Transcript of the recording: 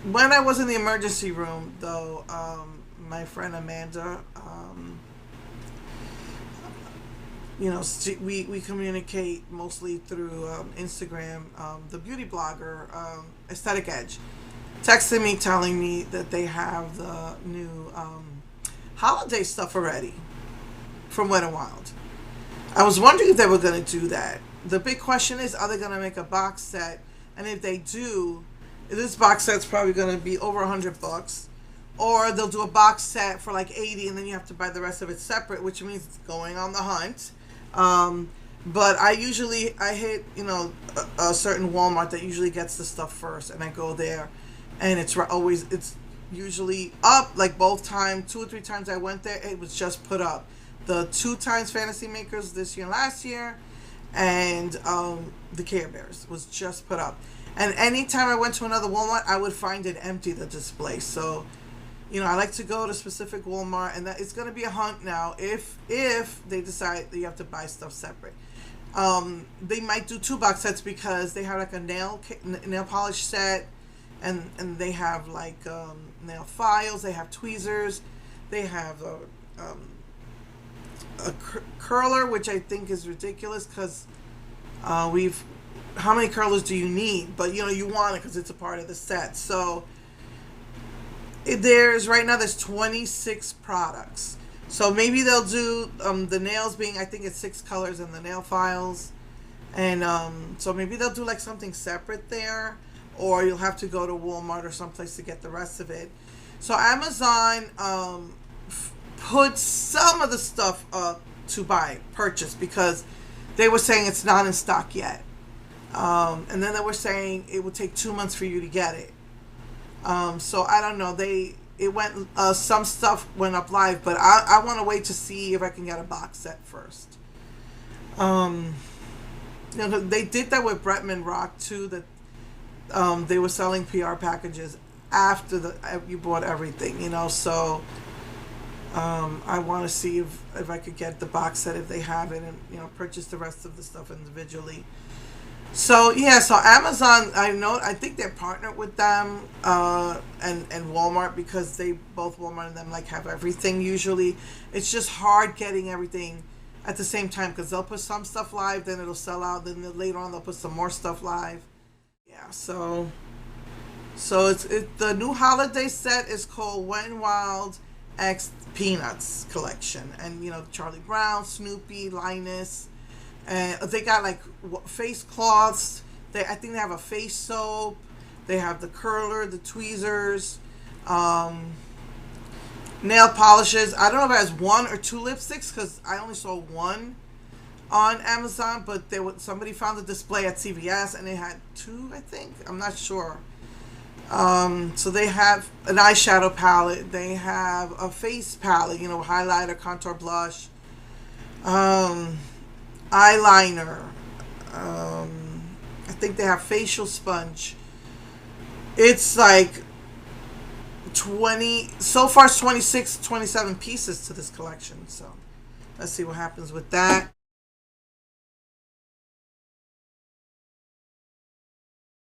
when I was in the emergency room, though, my friend Amanda, we communicate mostly through Instagram. The beauty blogger, Aesthetic Edge, texted me telling me that they have the new holiday stuff already from Wet n Wild. I was wondering if they were going to do that. The big question is, are they going to make a box set? And if they do, this box set's probably going to be over $100, or they'll do a box set for like 80, and then you have to buy the rest of it separate, which means going on the hunt. Um, but I hit a certain Walmart that usually gets the stuff first, and I go there, and it's usually up. Like both times, 2 or 3 times I went there, it was just put up. The 2 times Fantasy Makers this year and last year, and the Care Bears was just put up. And anytime I went to another Walmart, I would find it empty, the display. So, I like to go to specific Walmart, and that it's going to be a hunt now. If they decide that you have to buy stuff separate, they might do 2 box sets because they have like a nail polish set, and they have like nail files. They have tweezers. They have a curler, which I think is ridiculous because we've how many curlers do you need? But you want it because it's a part of the set. So there's 26 products. So maybe they'll do the nails being, I think it's 6 colors in the nail files, and so maybe they'll do like something separate there, or you'll have to go to Walmart or someplace to get the rest of it. So Amazon put some of the stuff up to purchase, because they were saying it's not in stock yet. And then they were saying it would take 2 months for you to get it. So I don't know. Some stuff went up live, but I want to wait to see if I can get a box set first. They did that with Bretman Rock too. That they were selling PR packages after you bought everything. So I want to see if I could get the box set if they have it, and purchase the rest of the stuff individually. So Amazon, I think they're partnered with them and Walmart, because both Walmart and them have everything usually. It's just hard getting everything at the same time, because they'll put some stuff live, then it'll sell out, then later on they'll put some more stuff live. Yeah, so the new holiday set is called Wet n Wild X Peanuts collection, and Charlie Brown, Snoopy, Linus. And they got face cloths. I think they have a face soap. They have the curler, the tweezers, nail polishes. I don't know if it has 1 or 2 lipsticks, because I only saw 1 on Amazon. But somebody found a display at CVS and they had 2. I think, I'm not sure. So they have an eyeshadow palette. They have a face palette. Highlighter, contour, blush. Eyeliner. I think they have facial sponge. It's like 20, so far it's 26, 27 pieces to this collection. So let's see what happens with that.